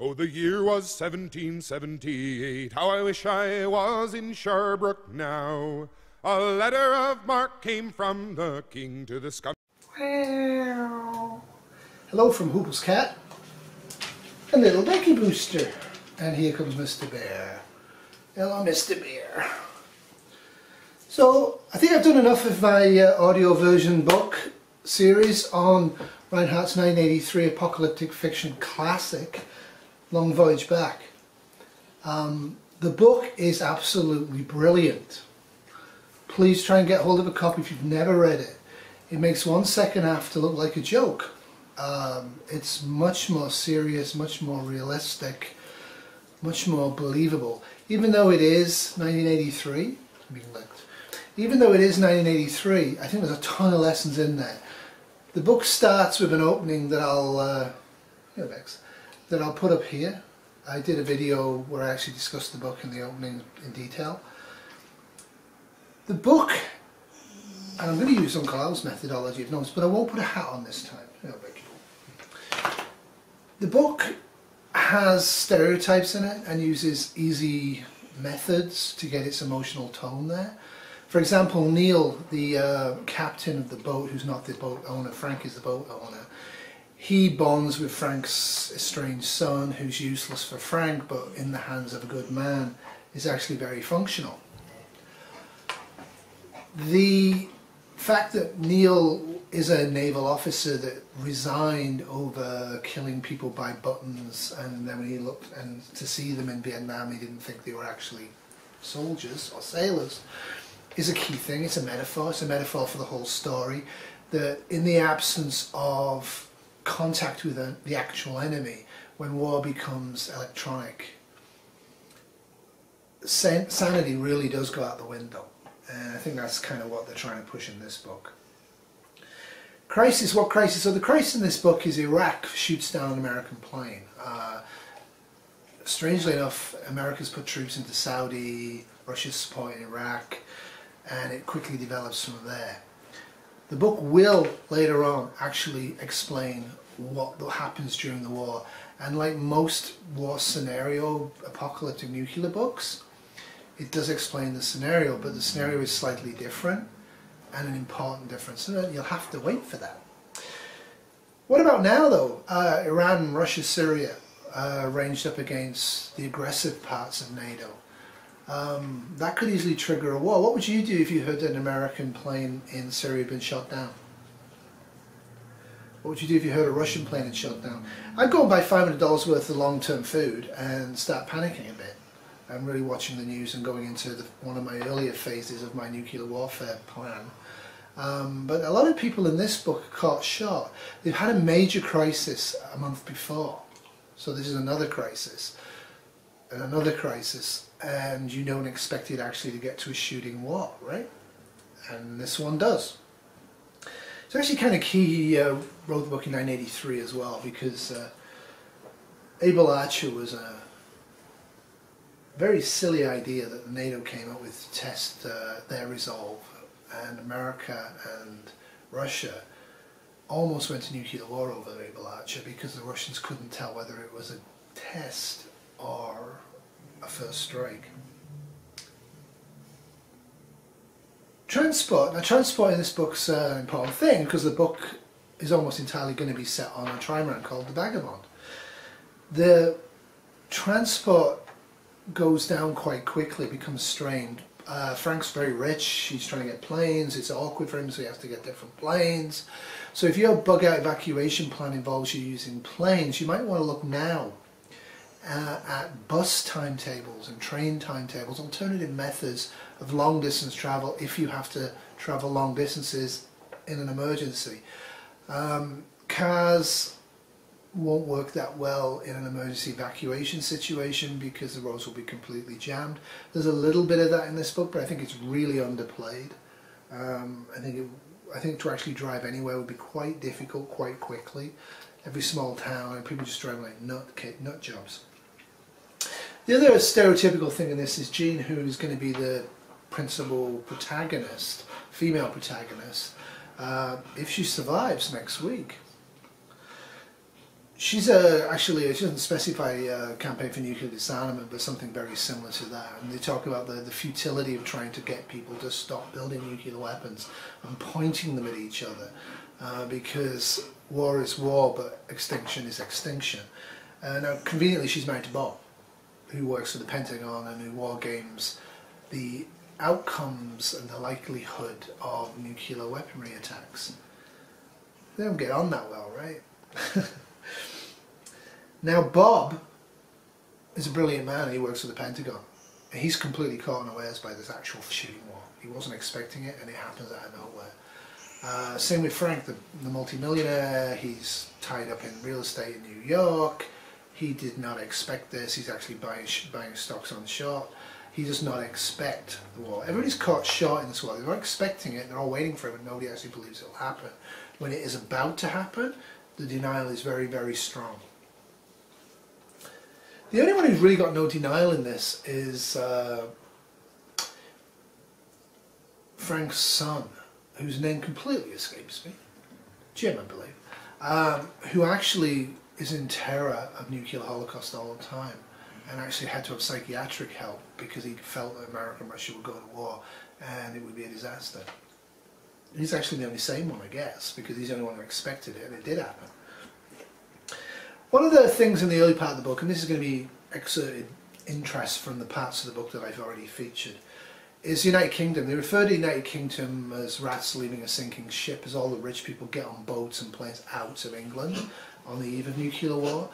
Oh, the year was 1778. How I wish I was in Sherbrooke now. A letter of marque came from the king to the scum. Wow. Hello from Hoople's Cat and Little Becky Booster. And here comes Mr. Bear. Hello, Mr. Bear. So, I think I've done enough of my audio version book series on Rheinhart's 1983 apocalyptic fiction classic, Long Voyage Back. The book is absolutely brilliant. Please try and get hold of a copy if you've never read it. It makes 1 second after look like a joke. It's much more serious, much more realistic, much more believable. Even though it is 1983, even though it is 1983, I think there's a ton of lessons in there. The book starts with an opening that I'll put up here. I did a video where I actually discussed the book and the opening in detail. The book, and I'm going to use Uncle Al's methodology of notes, but I won't put a hat on this time. The book has stereotypes in it and uses easy methods to get its emotional tone there. For example, Neil, the captain of the boat, who's not the boat owner, Frank is the boat owner, he bonds with Frank's estranged son, who's useless for Frank, but in the hands of a good man, is actually very functional. The fact that Neil is a naval officer that resigned over killing people by buttons, and then when he looked and to see them in Vietnam, he didn't think they were actually soldiers or sailors, is a key thing. It's a metaphor. It's a metaphor for the whole story, that in the absence of contact with the actual enemy, when war becomes electronic, sanity really does go out the window. And I think that's kind of what they're trying to push in this book. Crisis, what crisis? So the crisis in this book is Iraq shoots down an American plane. Strangely enough, America's put troops into Saudi, Russia's supporting Iraq, and it quickly develops from there. The book will later on actually explain what happens during the war, and like most war scenario apocalyptic nuclear books, it does explain the scenario, but the scenario is slightly different and an important difference, and you'll have to wait for that. What about now though? Iran, Russia, Syria ranged up against the aggressive parts of NATO. That could easily trigger a war. What would you do if you heard that an American plane in Syria had been shot down? What would you do if you heard a Russian plane had shot down? I'd go and buy $500 worth of long-term food and start panicking a bit. I'm really watching the news and going into one of my earlier phases of my nuclear warfare plan. But a lot of people in this book are caught short. They've had a major crisis a month before. So this is another crisis. And another crisis. And you don't expect it actually to get to a shooting war, right? And this one does. It's actually kind of key he wrote the book in 1983 as well, because Abel Archer was a very silly idea that NATO came up with to test their resolve, and America and Russia almost went to nuclear war over Abel Archer because the Russians couldn't tell whether it was a test or a first strike. Transport. Now transport in this book's an important thing because the book is almost entirely going to be set on a trimaran called the Vagabond. The transport goes down quite quickly, becomes strained. Frank's very rich, he's trying to get planes, it's awkward for him, so he has to get different planes. So if your bug out evacuation plan involves you using planes, you might want to look now at bus timetables and train timetables, alternative methods of long distance travel if you have to travel long distances in an emergency. Cars won't work that well in an emergency evacuation situation because the roads will be completely jammed. There's a little bit of that in this book, but I think it's really underplayed. I think to actually drive anywhere would be quite difficult quite quickly. Every small town and people just driving like nut jobs. The other stereotypical thing in this is Jean, who is going to be the principal protagonist, female protagonist, if she survives next week. She's actually, she doesn't specify a campaign for nuclear disarmament, but something very similar to that. And they talk about the futility of trying to get people to stop building nuclear weapons and pointing them at each other, because war is war, but extinction is extinction. Now, conveniently, she's married to Bob, who works for the Pentagon and who war games the outcomes and the likelihood of nuclear weaponry attacks. They don't get on that well, right? Now, Bob is a brilliant man. He works for the Pentagon. He's completely caught unawares by this actual shooting war. He wasn't expecting it, and it happens out of nowhere. Same with Frank, the multimillionaire. He's tied up in real estate in New York. He did not expect this. He's actually buying stocks on short. He does not expect the war. Everybody's caught short in this war. They're not expecting it. They're all waiting for it, but nobody actually believes it will happen. When it is about to happen, the denial is very, very strong. The only one who's really got no denial in this is Frank's son, whose name completely escapes me, Jim, I believe, who actually is in terror of nuclear holocaust all the time, and actually had to have psychiatric help because he felt that America and Russia would go to war and it would be a disaster. He's actually the only sane one, I guess, because he's the only one who expected it, and it did happen. One of the things in the early part of the book, and this is going to be exerted interest from the parts of the book that I've already featured, is the United Kingdom. They refer to the United Kingdom as rats leaving a sinking ship, as all the rich people get on boats and planes out of England on the eve of nuclear war,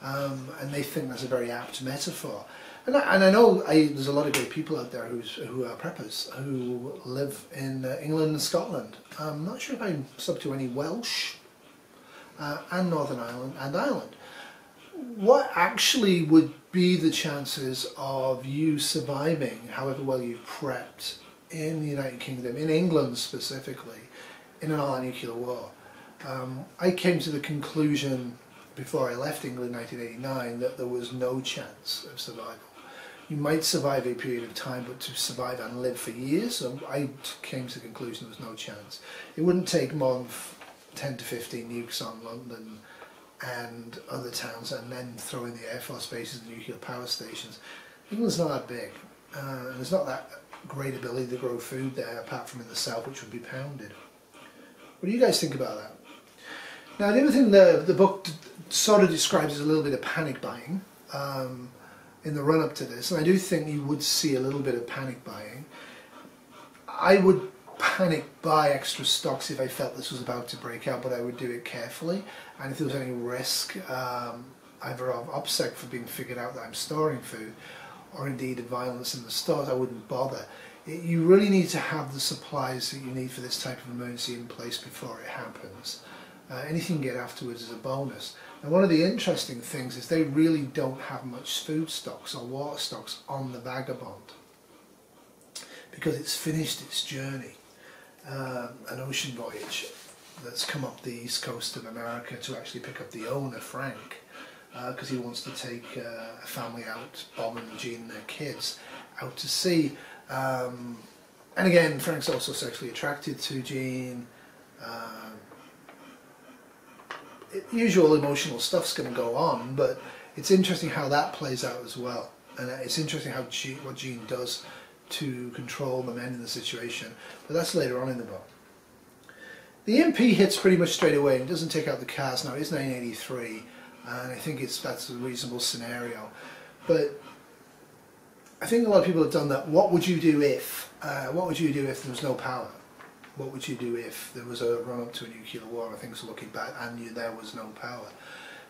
and they think that's a very apt metaphor. And I know there's a lot of great people out there who are preppers, who live in England and Scotland. I'm not sure if I'm sub to any Welsh and Northern Ireland and Ireland. What actually would be the chances of you surviving, however well you've prepped, in the United Kingdom, in England specifically, in an all-out nuclear war? I came to the conclusion before I left England in 1989 that there was no chance of survival. You might survive a period of time, but to survive and live for years, so I came to the conclusion there was no chance. It wouldn't take more than 10 to 15 nukes on London and other towns, and then throw in the Air Force bases and nuclear power stations. England's not that big, and there's not that great ability to grow food there, apart from in the south, which would be pounded. What do you guys think about that? Now, the other thing the book sort of describes is a little bit of panic buying in the run-up to this, and I do think you would see a little bit of panic buying. I would panic buy extra stocks if I felt this was about to break out, but I would do it carefully, and if there was any risk either of OPSEC for being figured out that I'm storing food, or indeed of violence in the stores, I wouldn't bother. You really need to have the supplies that you need for this type of emergency in place before it happens. Anything you get afterwards is a bonus. And one of the interesting things is they really don't have much food stocks or water stocks on the Vagabond, because it's finished its journey. An ocean voyage that's come up the east coast of America to actually pick up the owner, Frank, because he wants to take a family out, Bob and Jean and their kids, out to sea. And again, Frank's also sexually attracted to Jean. Usual emotional stuff's going to go on, but it's interesting how that plays out as well. And it's interesting how what Jean does to control the men in the situation, but that's later on in the book. The EMP hits pretty much straight away and doesn't take out the cars. Now, it is 1983, and I think that's a reasonable scenario. But I think a lot of people have done that. What would you do if? What would you do if there was no power? What would you do if there was a run-up to a nuclear war and things were looking bad and there was no power?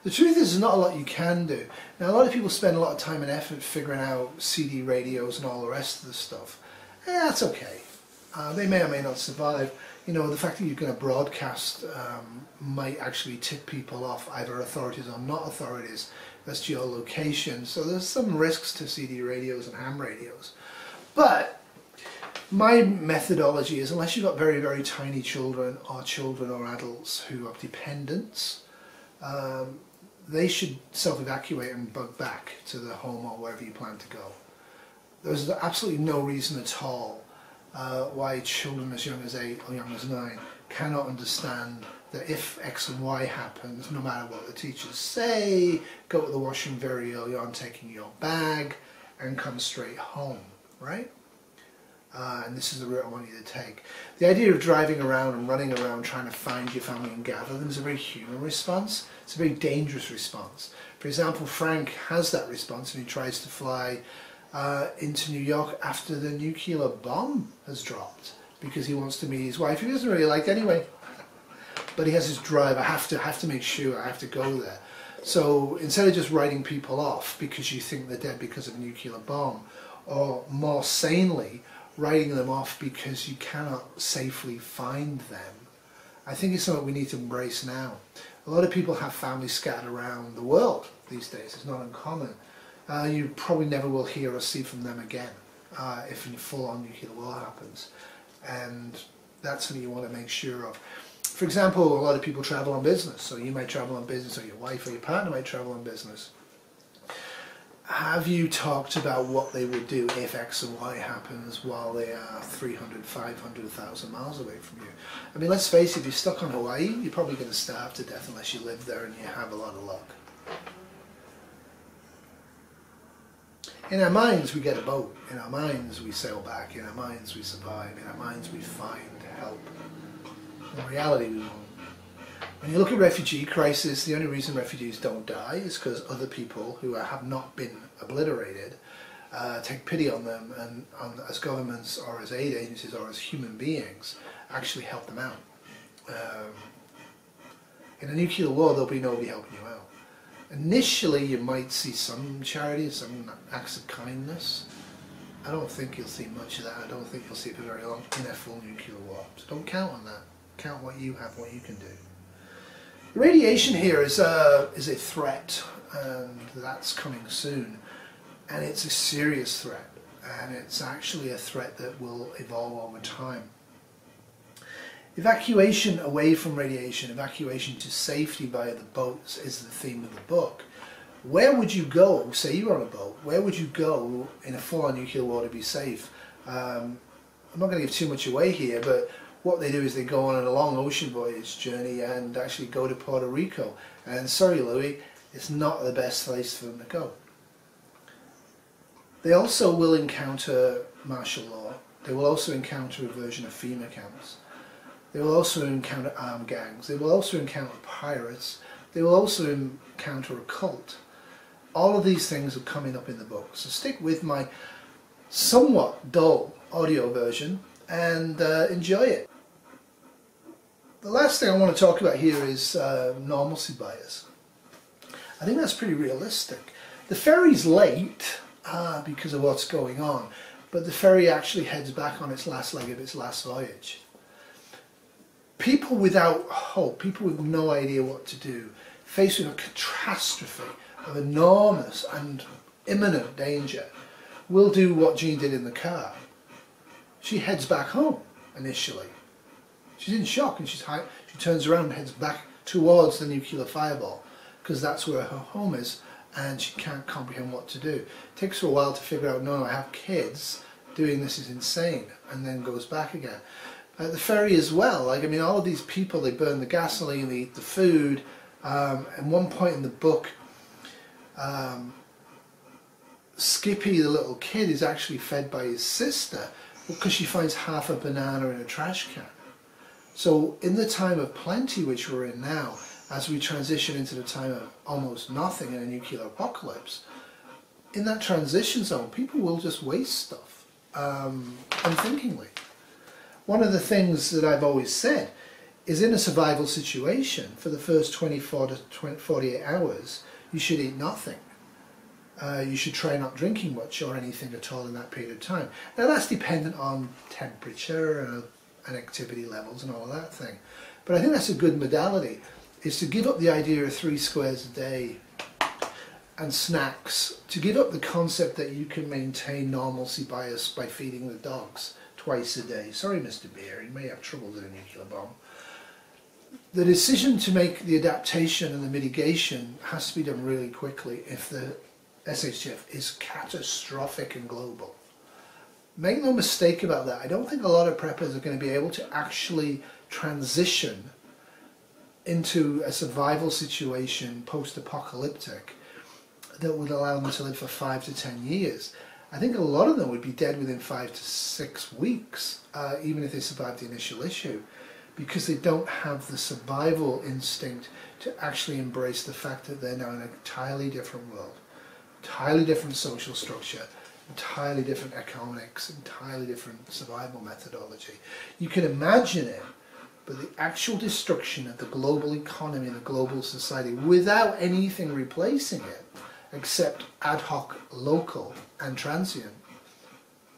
The truth is, there's not a lot you can do. Now, a lot of people spend a lot of time and effort figuring out CD radios and all the rest of the stuff. That's okay. They may or may not survive. You know, the fact that you're going to broadcast might actually tip people off, either authorities or not authorities, as to your location. So there's some risks to CD radios and ham radios. But my methodology is, unless you've got very, very tiny children or adults who are dependents, they should self-evacuate and bug back to the home or wherever you plan to go. There's absolutely no reason at all why children as young as 8 or young as 9 cannot understand that if X and Y happens, no matter what the teachers say, go to the washroom very early on, taking your bag, and come straight home, right? And this is the route I want you to take. The idea of driving around and running around trying to find your family and gather them is a very human response. It's a very dangerous response. For example, Frank has that response when he tries to fly into New York after the nuclear bomb has dropped because he wants to meet his wife, who he doesn't really like anyway. But he has his drive. I have to make sure, I have to go there. So instead of just writing people off because you think they're dead because of a nuclear bomb, or more sanely, writing them off because you cannot safely find them, I think it's something we need to embrace now. A lot of people have families scattered around the world these days. It's not uncommon. You probably never will hear or see from them again if a full-on nuclear war happens. And that's something you want to make sure of. For example, a lot of people travel on business. So you might travel on business, or your wife or your partner might travel on business. Have you talked about what they would do if X and Y happens while they are 300, 500, 1,000 miles away from you? I mean, let's face it, if you're stuck on Hawaii, you're probably going to starve to death unless you live there and you have a lot of luck. In our minds, we get a boat. In our minds, we sail back. In our minds, we survive. In our minds, we find help. In reality, we won't. When you look at refugee crisis, the only reason refugees don't die is because other people who have not been obliterated take pity on them, and as governments or as aid agencies or as human beings actually help them out. In a nuclear war, there'll be nobody helping you out. Initially, you might see some charity, some acts of kindness. I don't think you'll see much of that. I don't think you'll see it for very long in a full nuclear war. So don't count on that. Count what you have, what you can do. Radiation here is a threat, and that's coming soon. And it's a serious threat. And it's actually a threat that will evolve over time. Evacuation away from radiation, evacuation to safety via the boats is the theme of the book. Where would you go, say you're on a boat, where would you go in a full-on nuclear war to be safe? I'm not going to give too much away here, but what they do is they go on a long ocean voyage journey and actually go to Puerto Rico. And sorry, Louis, it's not the best place for them to go. They also will encounter martial law. They will also encounter a version of FEMA camps. They will also encounter armed gangs. They will also encounter pirates. They will also encounter a cult. All of these things are coming up in the book. So stick with my somewhat dull audio version and enjoy it. The last thing I want to talk about here is normalcy bias. I think that's pretty realistic. The ferry's late because of what's going on, but the ferry actually heads back on its last leg of its last voyage. People without hope, people with no idea what to do, faced with a catastrophe of enormous and imminent danger, will do what Jean did in the car. She heads back home initially. She's in shock, and she turns around and heads back towards the nuclear fireball because that's where her home is, and she can't comprehend what to do. It takes her a while to figure out, no, I have kids, doing this is insane, and then goes back again. The ferry as well, like, I mean, all of these people, they burn the gasoline, they eat the food. At one point in the book, Skippy, the little kid, is actually fed by his sister because she finds half a banana in a trash can. So in the time of plenty, which we're in now, as we transition into the time of almost nothing in a nuclear apocalypse, in that transition zone, people will just waste stuff unthinkingly. One of the things that I've always said is, in a survival situation, for the first 24 to 48 hours, you should eat nothing. You should try not drinking much or anything at all in that period of time. Now that's dependent on temperature and activity levels and all of that thing. But I think that's a good modality, is to give up the idea of 3 squares a day and snacks, to give up the concept that you can maintain normalcy bias by feeding the dogs twice a day. Sorry, Mr. Beer, you may have trouble with a nuclear bomb. The decision to make the adaptation and the mitigation has to be done really quickly if the SHTF is catastrophic and global. Make no mistake about that. I don't think a lot of preppers are going to be able to actually transition into a survival situation post-apocalyptic that would allow them to live for 5 to 10 years, I think a lot of them would be dead within 5 to 6 weeks, even if they survived the initial issue, because they don't have the survival instinct to actually embrace the fact that they're now in an entirely different world, entirely different social structure, entirely different economics, entirely different survival methodology. You can imagine it, but the actual destruction of the global economy and the global society without anything replacing it, except ad hoc, local and transient,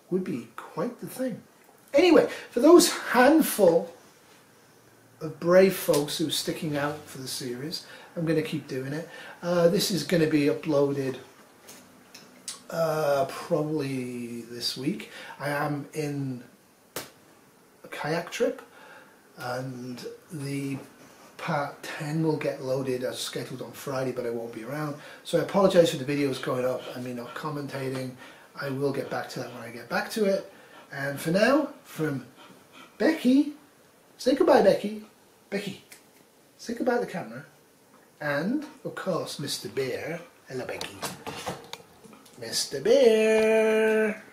would be quite the thing. Anyway, for those handful of brave folks who are sticking out for the series, I'm going to keep doing it. This is going to be uploaded probably this week. I am in a kayak trip, and the part 10 will get loaded as scheduled on Friday, but I won't be around. So I apologise for the videos going up and me not commentating. I will get back to that when I get back to it. And for now, from Becky, say goodbye, Becky. Becky, say goodbye to the camera. And, of course, Mr. Bear. Hello, Becky. Mr. Bear.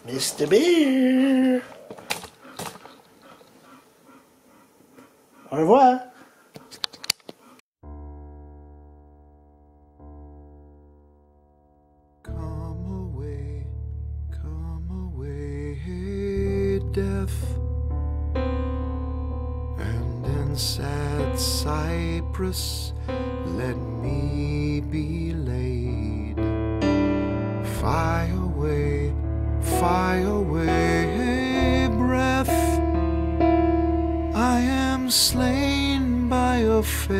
Mr. Bear. Au revoir. Come away, death. And in sad cypress, let me be laid. Fly away, breath. I am slain by your face.